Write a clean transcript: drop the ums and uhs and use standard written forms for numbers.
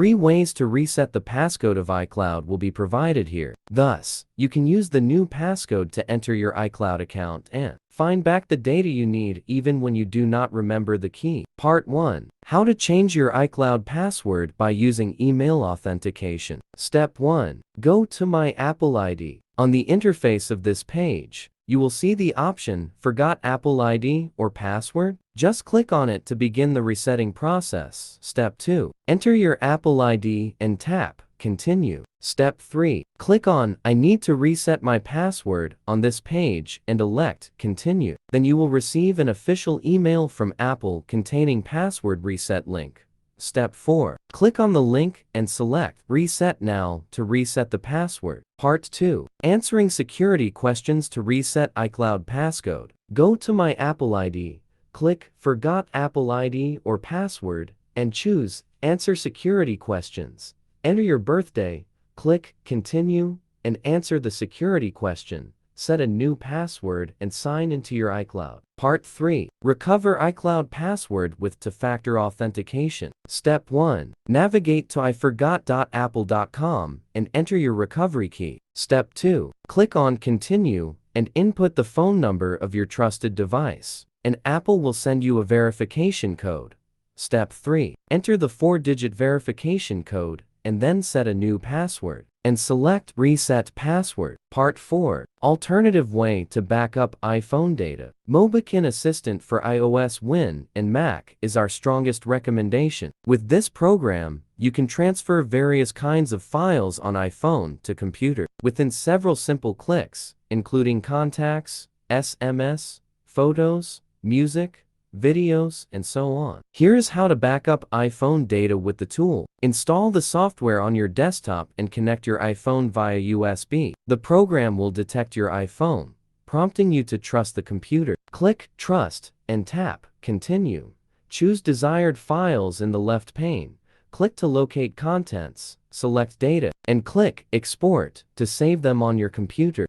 3 ways to reset the passcode of iCloud will be provided here. Thus, you can use the new passcode to enter your iCloud account and find back the data you need even when you do not remember the key. Part 1. How to change your iCloud password by using email authentication. Step 1. Go to My Apple ID. On the interface of this page, you will see the option Forgot Apple ID or Password. Just click on it to begin the resetting process. Step 2. Enter your Apple ID and tap Continue. Step 3. Click on I need to reset my password on this page and elect Continue. Then you will receive an official email from Apple containing password reset link. Step 4. Click on the link and select Reset Now to reset the password. Part 2. Answering security questions to reset iCloud passcode. Go to My Apple ID, click Forgot Apple ID or Password, and choose Answer Security Questions. Enter your birthday, click Continue, and answer the security question. Set a new password and sign into your iCloud. Part 3. Recover iCloud password with two-factor authentication. Step 1. Navigate to iforgot.apple.com and enter your recovery key. Step 2. Click on Continue and input the phone number of your trusted device, and Apple will send you a verification code. Step 3. Enter the 4-digit verification code and then set a new password and select Reset Password. Part 4. Alternative way to back up iPhone data. Mobikin Assistant for iOS Win and Mac is our strongest recommendation. With this program, you can transfer various kinds of files on iPhone to computer within several simple clicks, including contacts, SMS, photos, music, videos, and so on. Here is how to back up iPhone data with the tool. Install the software on your desktop and connect your iPhone via USB. The program will detect your iPhone, prompting you to trust the computer. Click Trust and tap Continue. Choose desired files in the left pane. Click to locate contents, select data, and click Export to save them on your computer.